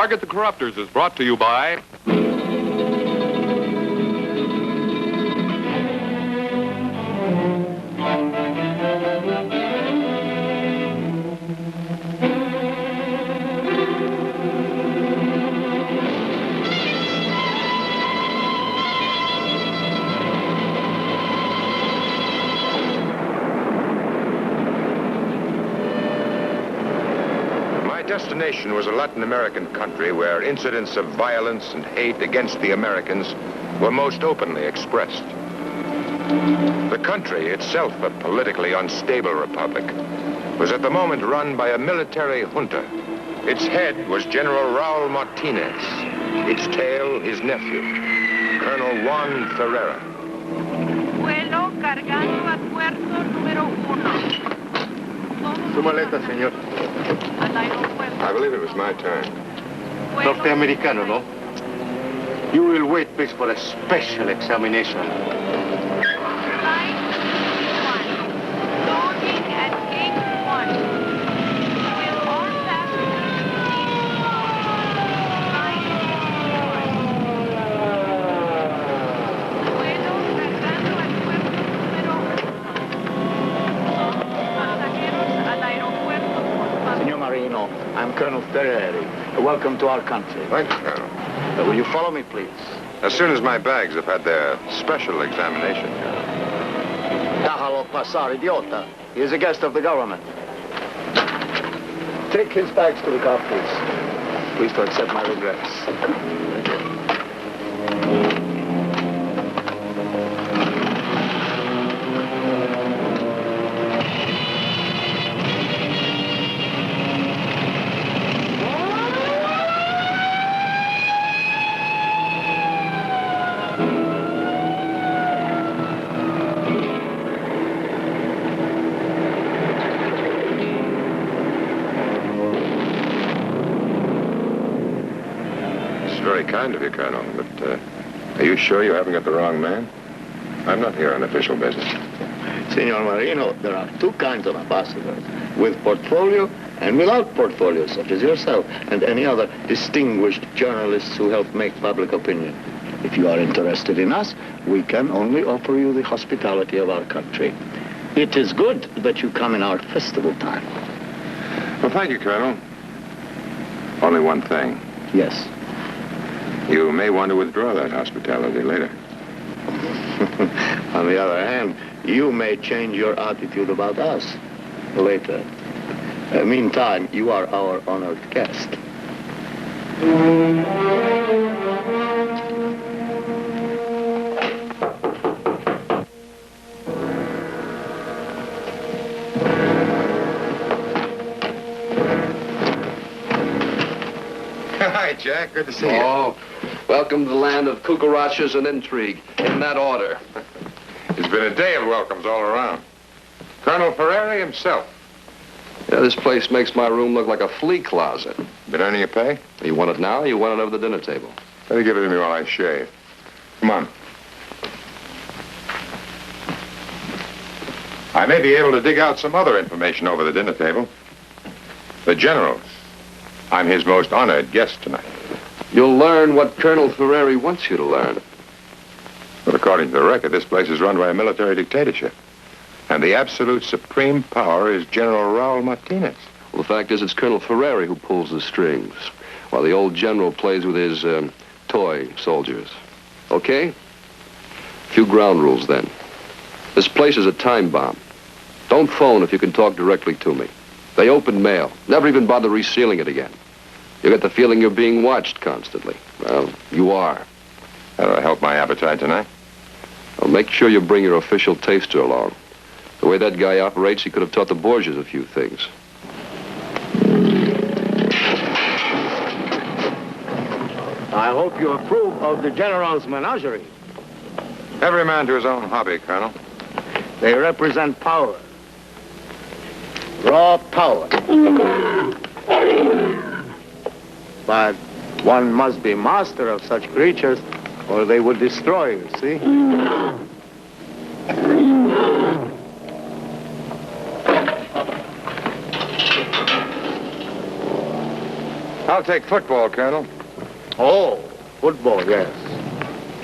Target the Corruptors is brought to you by... Destination was a Latin American country where incidents of violence and hate against the Americans were most openly expressed. The country, itself a politically unstable republic, was at the moment run by a military junta. Its head was General Raul Martinez, its tail his nephew, Colonel Juan Ferreira. Vuelo cargando a puerto número 1. Su maleta, señor. I believe it was my turn. Norteamericano, no? You will wait, please, for a special examination. Line 1. Loading at gate 1. Will all passengers please line 1. Vuelo cargando al puerto número 1. Pasajeros al aeropuerto, por favor. Senor Marino, I'm Colonel Ferreri. Welcome to our country. Thank you, Colonel. Will you follow me, please? As soon as my bags have had their special examination. Déjalo pasar, idiota. He is a guest of the government. Take his bags to the car, please. Please to accept my regrets. Kind of you, Colonel, but are you sure you haven't got the wrong man? I'm not here on official business. Senor Marino, there are two kinds of ambassadors, with portfolio and without portfolio, such as yourself and any other distinguished journalists who help make public opinion. If you are interested in us, we can only offer you the hospitality of our country. It is good that you come in our festival time. Well, thank you, Colonel. Only one thing. Yes. You may want to withdraw that hospitality later. On the other hand, you may change your attitude about us later. Meantime, you are our honored guest. Hi, Jack. Good to see you. Oh, welcome to the land of cucarachas and intrigue, in that order. It's been a day of welcomes all around. Colonel Ferreri himself. Yeah, this place makes my room look like a flea closet. Been earning your pay? You want it now, or you want it over the dinner table? Better give it to me while I shave. Come on. I may be able to dig out some other information over the dinner table. The General. I'm his most honored guest tonight. You'll learn what Colonel Ferreri wants you to learn. But according to the record, this place is run by a military dictatorship. And the absolute supreme power is General Raul Martinez. Well, the fact is, it's Colonel Ferreri who pulls the strings, while the old general plays with his toy soldiers. Okay? A few ground rules, then. This place is a time bomb. Don't phone if you can talk directly to me. They open mail. Never even bother resealing it again. You get the feeling you're being watched constantly. Well, you are. That'll help my appetite tonight. Well, make sure you bring your official taster along. The way that guy operates, he could have taught the Borgias a few things. I hope you approve of the General's menagerie. Every man to his own hobby, Colonel. They represent power. Raw power. But one must be master of such creatures, or they would destroy you, see? I'll take football, Colonel. Oh, football, yes.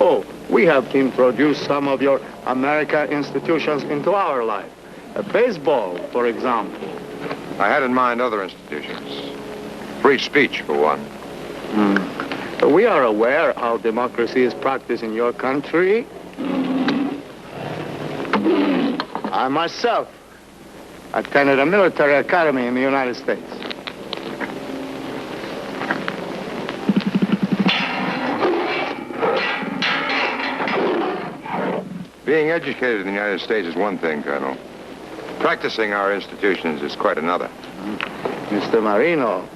Oh, we have to introduce some of your American institutions into our life. Baseball, for example. I had in mind other institutions. Free speech, for one. We are aware how democracy is practiced in your country. I myself attended a military academy in the United States. Being educated in the United States is one thing, Colonel. Practicing our institutions is quite another. Mr. Marino,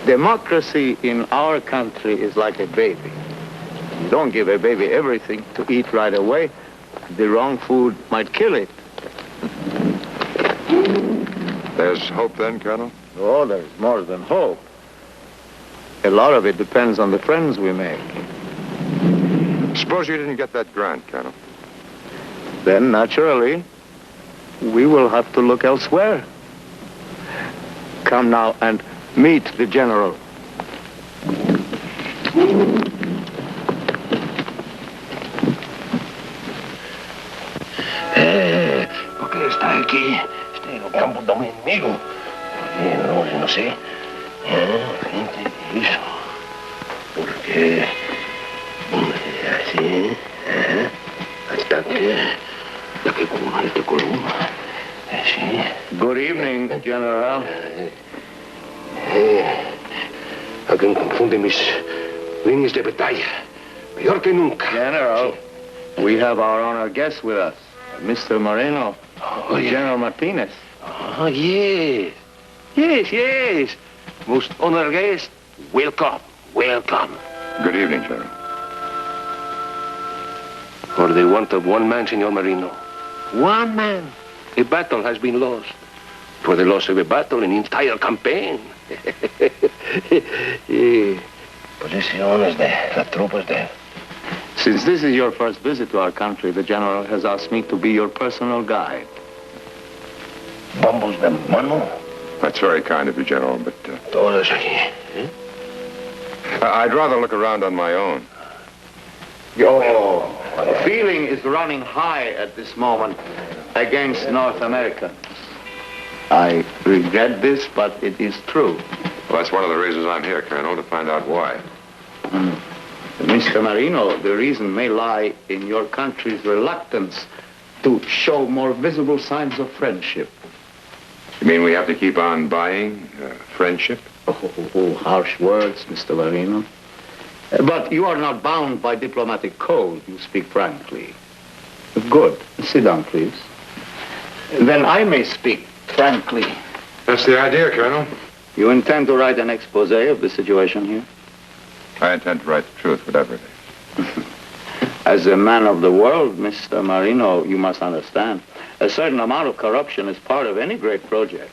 democracy in our country is like a baby. You don't give a baby everything to eat right away. The wrong food might kill it. There's hope then, Colonel? Oh, there's more than hope. A lot of it depends on the friends we make. Suppose you didn't get that grant, Colonel. Then, naturally, we will have to look elsewhere. Come now and meet the general. ¿Por qué está aquí? Está en los campos de un enemigo. No sé. Gente, eso. ¿Por qué? Así. Hasta que con este columna. Así. Good evening, General. Alguien confunde mis líneas de batalla. Peor que nunca. General, we have our honored guest with us, Mr. Moreno, General Martinez. Oh, yes. Yes. Most honored guest, welcome. Good evening, General. For the want of one man, Senor Marino. One man. A battle has been lost. For the loss of a battle, an entire campaign. Posiciones de las tropas de... Since this is your first visit to our country, the general has asked me to be your personal guide. Vamos de mano. That's very kind of you, General, but Todos aquí. I'd rather look around on my own. The feeling is running high at this moment against North America. I regret this, but it is true. Well, that's one of the reasons I'm here, Colonel, to find out why. Mr. Marino, the reason may lie in your country's reluctance to show more visible signs of friendship. You mean we have to keep on buying friendship? Oh, harsh words, Mr. Marino. But you are not bound by diplomatic code. You speak frankly. Good. Sit down, please. Then I may speak frankly. That's the idea, Colonel. You intend to write an expose of the situation here? I intend to write the truth, whatever it is. As a man of the world, Mr. Marino, you must understand, a certain amount of corruption is part of any great project.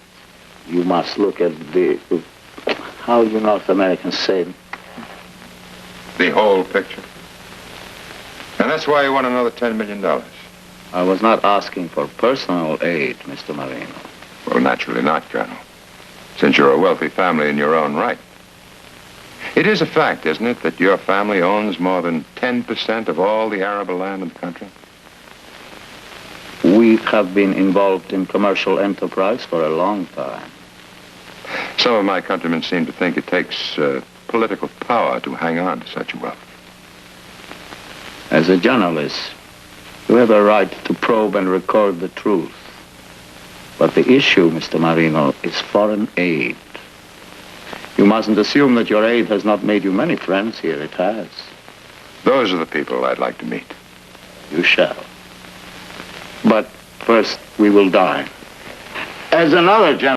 You must look at how you North Americans say, The whole picture. And that's why you want another $10 million. I was not asking for personal aid, Mr. Marino. Well, naturally not, Colonel. Since you're a wealthy family in your own right. It is a fact, isn't it, that your family owns more than 10% of all the arable land in the country? We have been involved in commercial enterprise for a long time. Some of my countrymen seem to think it takes political power to hang on to such wealth. As a journalist, you have a right to probe and record the truth. But the issue, Mr. Marino, is foreign aid. You mustn't assume that your aid has not made you many friends here. It has. Those are the people I'd like to meet. You shall. But first, we will dine. As another gentleman